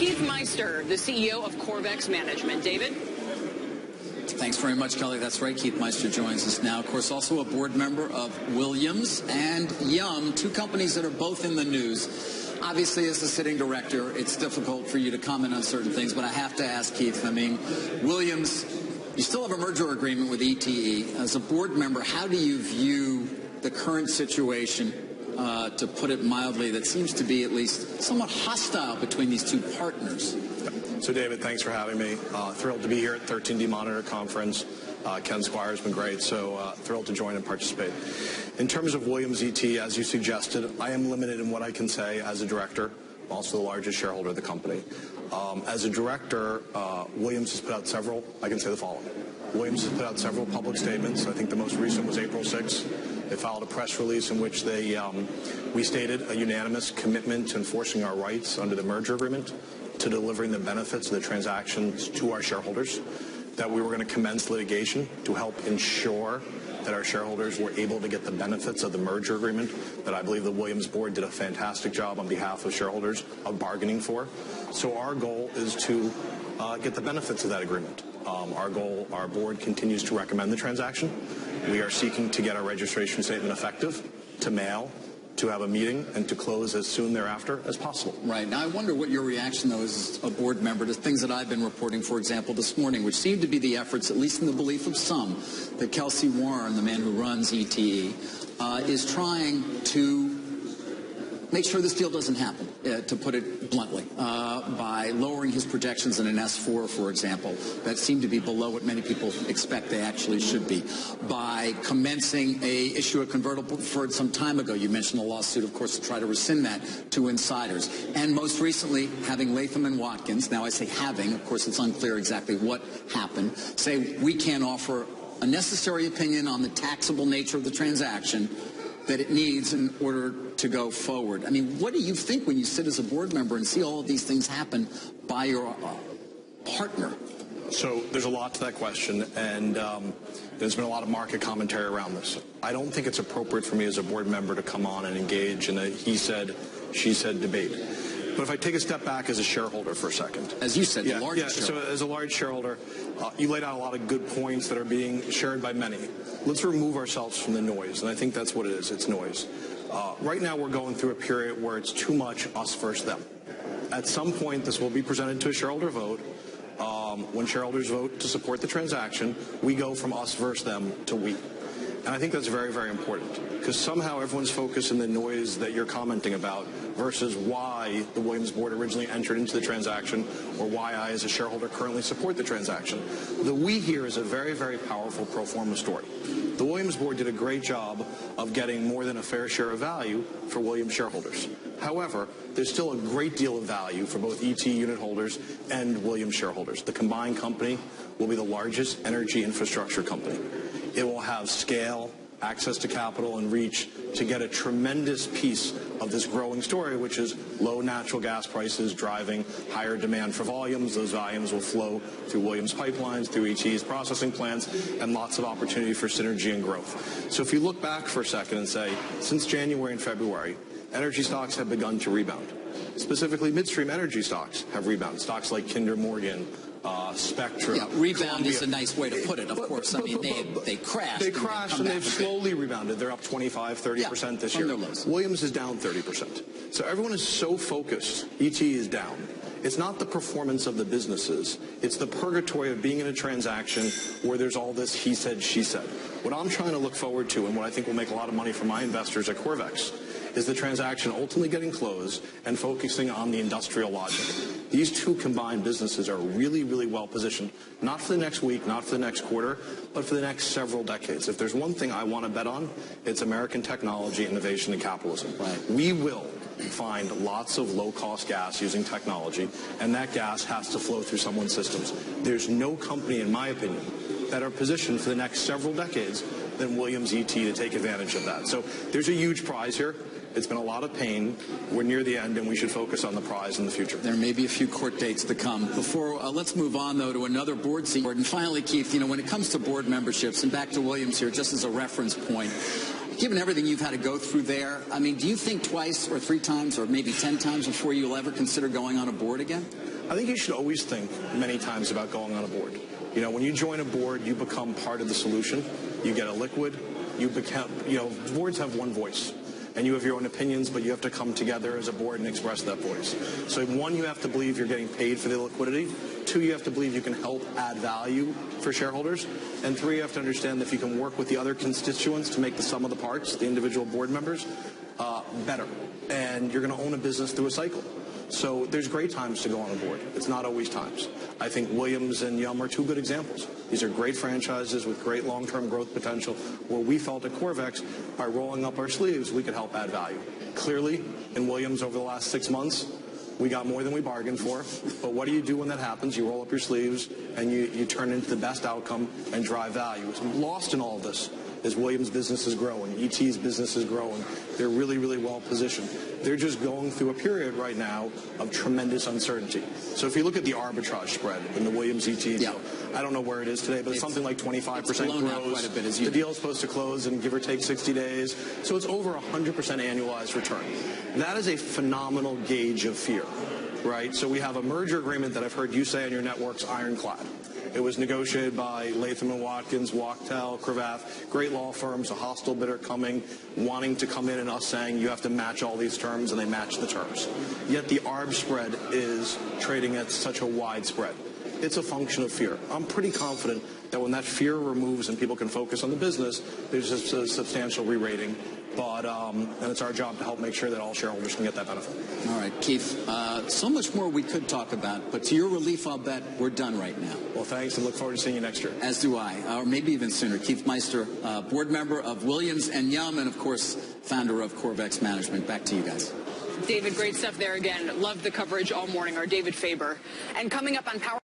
Keith Meister, the CEO of Corvex Management. David? Thanks very much, Kelly. That's right. Keith Meister joins us now. Of course, also a board member of Williams and Yum, two companies that are both in the news. Obviously, as a sitting director, it's difficult for you to comment on certain things, but I have to ask, Keith, I mean, Williams, you still have a merger agreement with ETE. As a board member, how do you view the current situation, to put it mildly, that seems to be at least somewhat hostile between these two partners? So, David, thanks for having me. Thrilled to be here at 13D Monitor Conference. Ken Squire's been great, so thrilled to join and participate. In terms of Williams ET, as you suggested, I am limited in what I can say as a director, also the largest shareholder of the company. As a director, Williams has put out several, I can say the following. Williams has put out several public statements. I think the most recent was April 6th. They filed a press release in which we stated a unanimous commitment to enforcing our rights under the merger agreement, to delivering the benefits of the transactions to our shareholders, that we were going to commence litigation to help ensure that our shareholders were able to get the benefits of the merger agreement that I believe the Williams board did a fantastic job on behalf of shareholders of bargaining for. So our goal is to get the benefits of that agreement. Our board continues to recommend the transaction. We are seeking to get our registration statement effective, to mail, to have a meeting, and to close as soon thereafter as possible. Right. Now, I wonder what your reaction, though, is as a board member to things that I've been reporting, for example, this morning, which seem to be the efforts, at least in the belief of some, that Kelsey Warren, the man who runs ETE, is trying to make sure this deal doesn't happen, to put it bluntly, by lowering his projections in an S4, for example, that seem to be below what many people expect they actually should be, by commencing a issue of convertible preferred some time ago. You mentioned a lawsuit, of course, to try to rescind that to insiders. And most recently, having Latham and Watkins, now I say having, of course it's unclear exactly what happened, say we can't offer a necessary opinion on the taxable nature of the transaction that it needs in order to go forward. I mean, what do you think when you sit as a board member and see all of these things happen by your partner? So there's a lot to that question, and there's been a lot of market commentary around this. I don't think it's appropriate for me as a board member to come on and engage in a he said, she said debate. But if I take a step back as a shareholder for a second. As you said, the largest shareholder. So as a large shareholder, you laid out a lot of good points that are being shared by many. Let's remove ourselves from the noise, and I think that's what it is. It's noise. Right now we're going through a period where it's too much us versus them. At some point, this will be presented to a shareholder vote. When shareholders vote to support the transaction, we go from us versus them to we. And I think that's very, very important, because somehow everyone's focused in the noise that you're commenting about versus why the Williams board originally entered into the transaction, or why I, as a shareholder, currently support the transaction. The we here is a very, very powerful pro forma story. The Williams board did a great job of getting more than a fair share of value for Williams shareholders. However, there's still a great deal of value for both ET unit holders and Williams shareholders. The combined company will be the largest energy infrastructure company. It will have scale, access to capital, and reach to get a tremendous piece of this growing story, which is low natural gas prices driving higher demand for volumes. Those volumes will flow through Williams pipelines, through ET's processing plants, and lots of opportunity for synergy and growth. So if you look back for a second and say, since January and February, energy stocks have begun to rebound. Specifically, midstream energy stocks have rebounded. Stocks like Kinder Morgan, Spectra. Yeah, rebound Columbia. Is a nice way to put it, of course. I mean, they crashed. They crashed, and they've slowly rebounded. They're up 25, 30% this year. Williams is down 30%. So everyone is so focused. ET is down. It's not the performance of the businesses. It's the purgatory of being in a transaction where there's all this he said, she said. What I'm trying to look forward to, and what I think will make a lot of money for my investors at Corvex, is the transaction ultimately getting closed and focusing on the industrial logic. These two combined businesses are really, really well positioned, not for the next week, not for the next quarter, but for the next several decades. If there's one thing I want to bet on, it's American technology, innovation, and capitalism. Right. We will find lots of low-cost gas using technology, and that gas has to flow through someone's systems. There's no company, in my opinion, that are positioned for the next several decades than Williams ET to take advantage of that. So there's a huge prize here. It's been a lot of pain. We're near the end, and we should focus on the prize in the future. There may be a few court dates to come. Before, let's move on, though, to another board seat. And finally, Keith, when it comes to board memberships, and back to Williams here, just as a reference point, given everything you've had to go through there, I mean, do you think twice or 3 times or maybe 10 times before you'll ever consider going on a board again? I think you should always think many times about going on a board. You know, when you join a board, you become part of the solution. You get a liquid. You become, boards have one voice. And you have your own opinions, but you have to come together as a board and express that voice. So one, you have to believe you're getting paid for the liquidity. Two, you have to believe you can help add value for shareholders. And three, you have to understand that if you can work with the other constituents to make the sum of the parts, the individual board members, better. And you're going to own a business through a cycle. So there's great times to go on a board. It's not always times. I think Williams and Yum are two good examples. These are great franchises with great long-term growth potential where we felt at Corvex, by rolling up our sleeves, we could help add value. Clearly, in Williams over the last 6 months, we got more than we bargained for. But what do you do when that happens? You roll up your sleeves and you turn into the best outcome and drive value. It's lost in all of this is Williams' business is growing. ET's business is growing. They're really, really well positioned. They're just going through a period right now of tremendous uncertainty. So if you look at the arbitrage spread in the Williams ET deal, I don't know where it is today, but it's something like 25% gross. Quite a bit, the deal is supposed to close in give or take 60 days. So it's over 100% annualized return. That is a phenomenal gauge of fear, right? So we have a merger agreement that I've heard you say on your network's ironclad. It was negotiated by Latham & Watkins, Wachtell, Cravath, great law firms, a hostile bidder coming, wanting to come in and us saying you have to match all these terms, and they match the terms. Yet the ARB spread is trading at such a wide spread. It's a function of fear. I'm pretty confident that when that fear removes and people can focus on the business, there's a substantial re-rating. But and it's our job to help make sure that all shareholders can get that benefit. All right, Keith, so much more we could talk about, but to your relief, I'll bet we're done right now. Well, thanks, and look forward to seeing you next year. As do I, or maybe even sooner. Keith Meister, board member of Williams and Yum, and of course, founder of Corvex Management. Back to you guys. David, great stuff there again. Loved the coverage all morning. Our David Faber. And coming up on Power